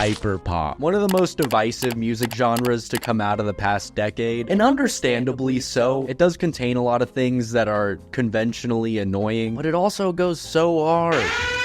Hyperpop. One of the most divisive music genres to come out of the past decade, and understandably so. It does contain a lot of things that are conventionally annoying, but it also goes so hard.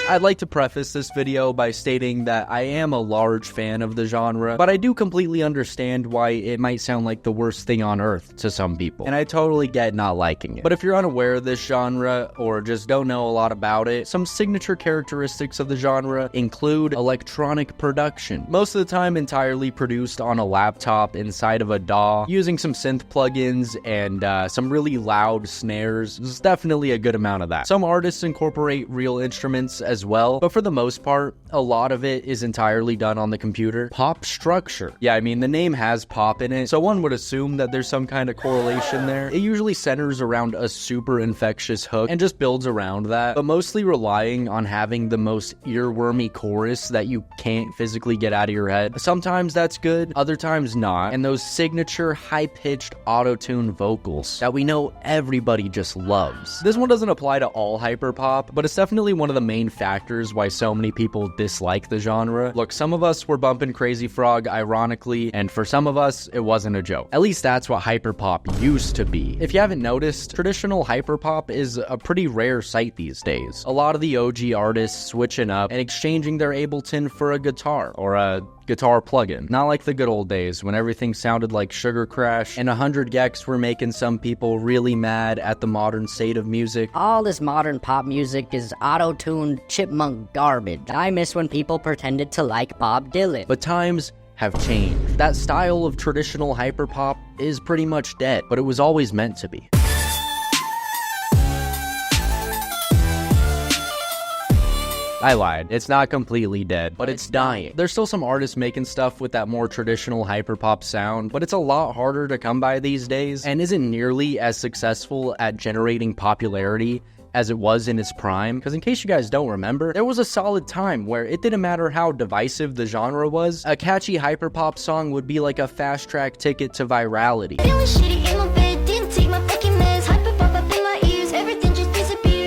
I'd like to preface this video by stating that I am a large fan of the genre, but I do completely understand why it might sound like the worst thing on earth to some people, and I totally get not liking it. But if you're unaware of this genre, or just don't know a lot about it, some signature characteristics of the genre include electronic production. Most of the time entirely produced on a laptop inside of a DAW, using some synth plugins and some really loud snares. There's definitely a good amount of that. Some artists incorporate real instruments as well, but for the most part, a lot of it is entirely done on the computer. Pop structure. Yeah, I mean, the name has pop in it, so one would assume that there's some kind of correlation there. It usually centers around a super infectious hook and just builds around that, but mostly relying on having the most earwormy chorus that you can't physically get out of your head. Sometimes that's good, other times not, and those signature high-pitched auto-tune vocals that we know everybody just loves. This one doesn't apply to all hyperpop, but it's definitely one of the main factors why so many people dislike the genre. Look, some of us were bumping Crazy Frog ironically, and for some of us, it wasn't a joke. At least that's what hyperpop used to be. If you haven't noticed, traditional hyperpop is a pretty rare sight these days. A lot of the OG artists switching up and exchanging their Ableton for a guitar, or a guitar plugin. Not like the good old days when everything sounded like Sugar Crash and 100 gecs were making some people really mad at the modern state of music. All this modern pop music is auto-tuned chipmunk garbage. I miss when people pretended to like Bob Dylan. But times have changed. That style of traditional hyperpop is pretty much dead, but it was always meant to be. I lied. It's not completely dead, but it's dying. There's still some artists making stuff with that more traditional hyperpop sound, but it's a lot harder to come by these days and isn't nearly as successful at generating popularity as it was in its prime. Because in case you guys don't remember, there was a solid time where it didn't matter how divisive the genre was, a catchy hyperpop song would be like a fast track ticket to virality.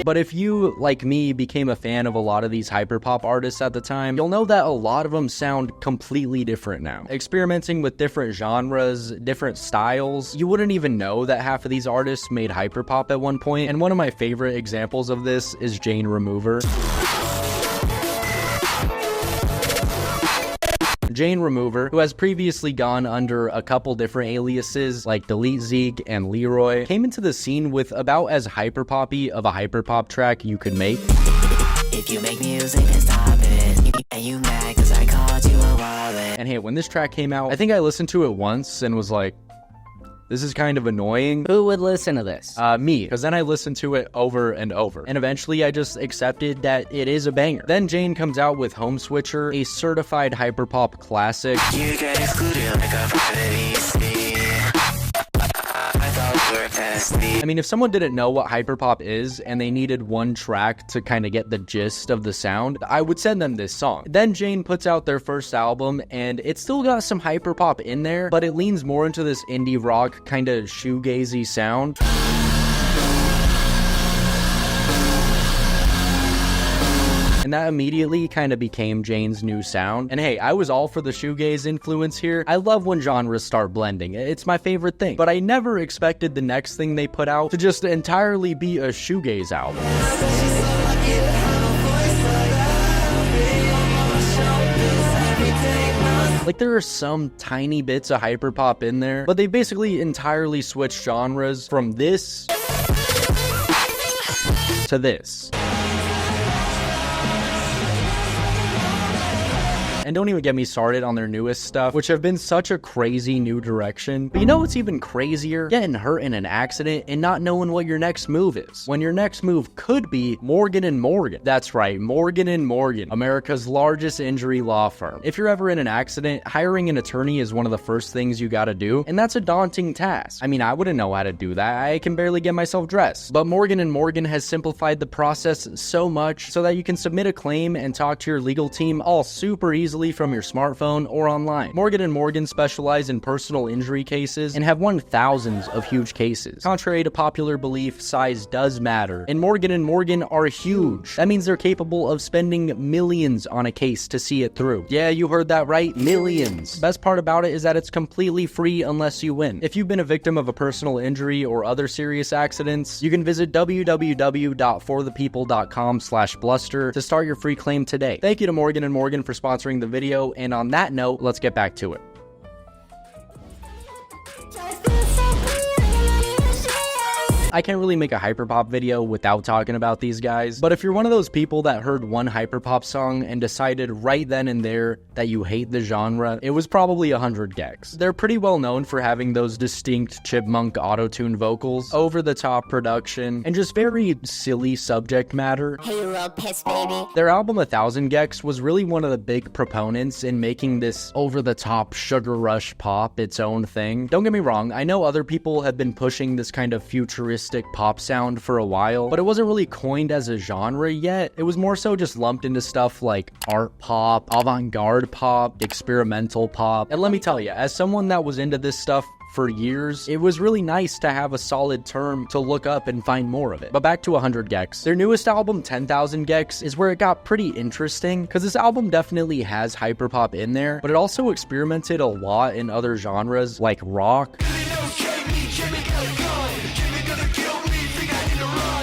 But if you, like me, became a fan of a lot of these hyperpop artists at the time, you'll know that a lot of them sound completely different now. Experimenting with different genres, different styles, you wouldn't even know that half of these artists made hyperpop at one point, and one of my favorite examples of this is Jane Remover. Jane Remover, who has previously gone under a couple different aliases like Delete Zeke and Leroy, came into the scene with about as hyperpoppy of a hyperpop track you could make. If you make music and stop it, and you mad 'cause I called you a wallet. And hey, when this track came out, I think I listened to it once and was like, this is kind of annoying. Who would listen to this? Me, because then I listened to it over and over, and eventually I just accepted that it is a banger. Then Jane comes out with Home Switcher, a certified hyperpop classic. You get excluded like a I mean, if someone didn't know what hyperpop is and they needed one track to kind of get the gist of the sound, I would send them this song. Then Jane puts out their first album, and it's still got some hyperpop in there, but it leans more into this indie rock kind of shoegazy sound. And that immediately kind of became Jane's new sound. And hey, I was all for the shoegaze influence here. I love when genres start blending. It's my favorite thing. But I never expected the next thing they put out to just entirely be a shoegaze album. Like, there are some tiny bits of hyperpop in there, but they basically entirely switched genres from this to this. And don't even get me started on their newest stuff, which have been such a crazy new direction. But you know what's even crazier? Getting hurt in an accident and not knowing what your next move is. When your next move could be Morgan & Morgan. That's right, Morgan & Morgan, America's largest injury law firm. If you're ever in an accident, hiring an attorney is one of the first things you gotta do, and that's a daunting task. I mean, I wouldn't know how to do that. I can barely get myself dressed. But Morgan & Morgan has simplified the process so much so that you can submit a claim and talk to your legal team all super easily easily from your smartphone or online. Morgan & Morgan specialize in personal injury cases and have won thousands of huge cases. Contrary to popular belief, size does matter, and Morgan & Morgan are huge. That means they're capable of spending millions on a case to see it through. Yeah, you heard that right, millions. Best part about it is that it's completely free unless you win. If you've been a victim of a personal injury or other serious accidents, you can visit www.forthepeople.com/blustre to start your free claim today. Thank you to Morgan & Morgan for sponsoring the video, and on that note, let's get back to it. I can't really make a Hyperpop video without talking about these guys, but if you're one of those people that heard one Hyperpop song and decided right then and there that you hate the genre, it was probably 100 gecs. They're pretty well known for having those distinct chipmunk auto-tune vocals, over-the-top production, and just very silly subject matter. Hey, you real piss, baby. Their album 1000 gecs was really one of the big proponents in making this over-the-top sugar rush pop its own thing. Don't get me wrong, I know other people have been pushing this kind of futuristic pop sound for a while, but it wasn't really coined as a genre yet. It was more so just lumped into stuff like art pop, avant-garde pop, experimental pop. And let me tell you, as someone that was into this stuff for years, it was really nice to have a solid term to look up and find more of it. But back to 100 gecs. Their newest album, 10,000 gecs, is where it got pretty interesting, because this album definitely has hyperpop in there, but it also experimented a lot in other genres like rock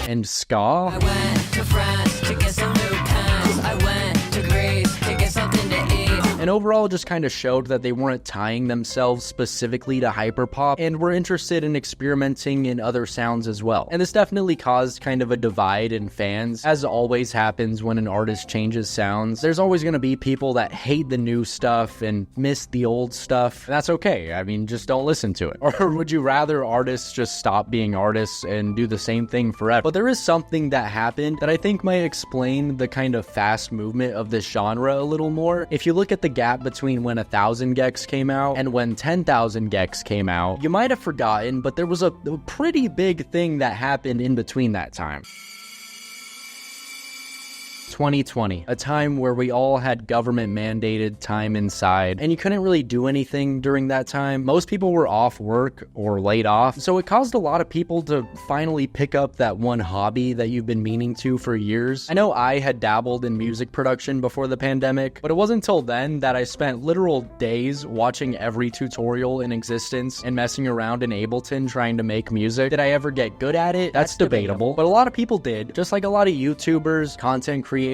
and ska. I went to France to get some new pants. I went to Greece to get something to eat. And overall just kind of showed that they weren't tying themselves specifically to hyperpop and were interested in experimenting in other sounds as well. And this definitely caused kind of a divide in fans. As always happens when an artist changes sounds, there's always going to be people that hate the new stuff and miss the old stuff. That's okay. I mean, just don't listen to it. Or would you rather artists just stop being artists and do the same thing forever? But there is something that happened that I think might explain the kind of fast movement of this genre a little more. If you look at the gap between when 1000 gecs came out and when 10,000 gecs came out, you might have forgotten, but there was a pretty big thing that happened in between that time. 2020, a time where we all had government mandated time inside, and you couldn't really do anything during that time. Most people were off work or laid off, so it caused a lot of people to finally pick up that one hobby that you've been meaning to for years. I know I had dabbled in music production before the pandemic, but it wasn't until then that I spent literal days watching every tutorial in existence and messing around in Ableton trying to make music. Did I ever get good at it? That's debatable, but a lot of people did. Just like a lot of YouTubers, content creators,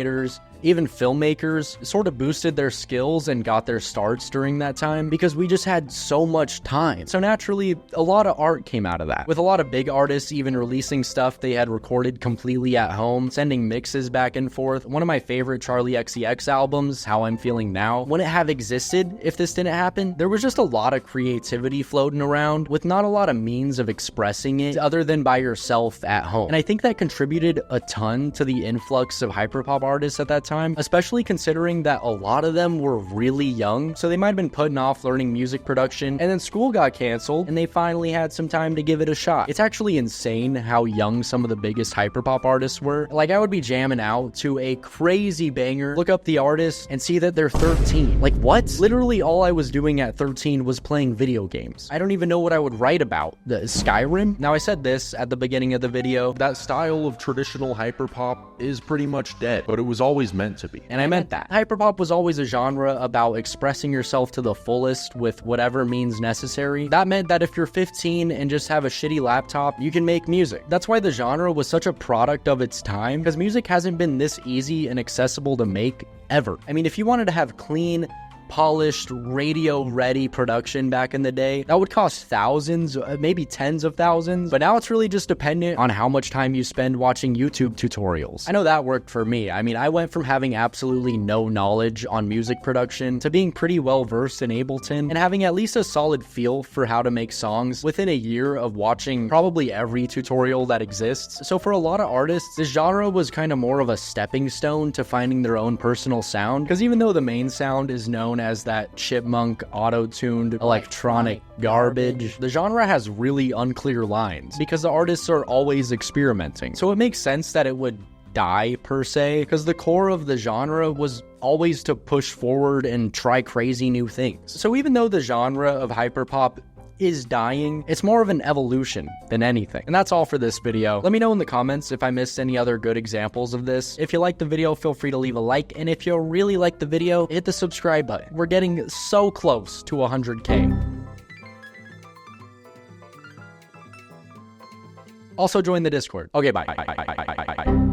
even filmmakers sort of boosted their skills and got their starts during that time because we just had so much time. So naturally, a lot of art came out of that, with a lot of big artists even releasing stuff they had recorded completely at home, sending mixes back and forth. One of my favorite Charlie XCX albums, How I'm Feeling Now, wouldn't have existed if this didn't happen. There was just a lot of creativity floating around with not a lot of means of expressing it other than by yourself at home. And I think that contributed a ton to the influx of hyperpop artists at that time, especially considering that a lot of them were really young, so they might have been putting off learning music production, and then school got canceled and they finally had some time to give it a shot. It's actually insane how young some of the biggest hyperpop artists were. Like, I would be jamming out to a crazy banger, look up the artist, and see that they're 13. Like, what? Literally all I was doing at 13 was playing video games. I don't even know what I would write about. The Skyrim? Now, I said this at the beginning of the video. That style of traditional hyperpop is pretty much dead, but it was always meant to be. And I meant that. Hyperpop was always a genre about expressing yourself to the fullest with whatever means necessary. That meant that if you're 15 and just have a shitty laptop, you can make music. That's why the genre was such a product of its time, because music hasn't been this easy and accessible to make ever. I mean, if you wanted to have clean, polished, radio-ready production back in the day, that would cost thousands, maybe tens of thousands, but now it's really just dependent on how much time you spend watching YouTube tutorials. I know that worked for me. I mean, I went from having absolutely no knowledge on music production to being pretty well versed in Ableton and having at least a solid feel for how to make songs within a year of watching probably every tutorial that exists. So for a lot of artists, this genre was kind of more of a stepping stone to finding their own personal sound, because even though the main sound is known as that chipmunk auto-tuned electronic garbage, the genre has really unclear lines because the artists are always experimenting. So it makes sense that it would die per se, because the core of the genre was always to push forward and try crazy new things. So even though the genre of hyperpop is dying, it's more of an evolution than anything. And that's all for this video. Let me know in the comments if I missed any other good examples of this. If you liked the video, feel free to leave a like, and if you really liked the video, hit the subscribe button. We're getting so close to 100K. Also join the Discord. Okay, bye.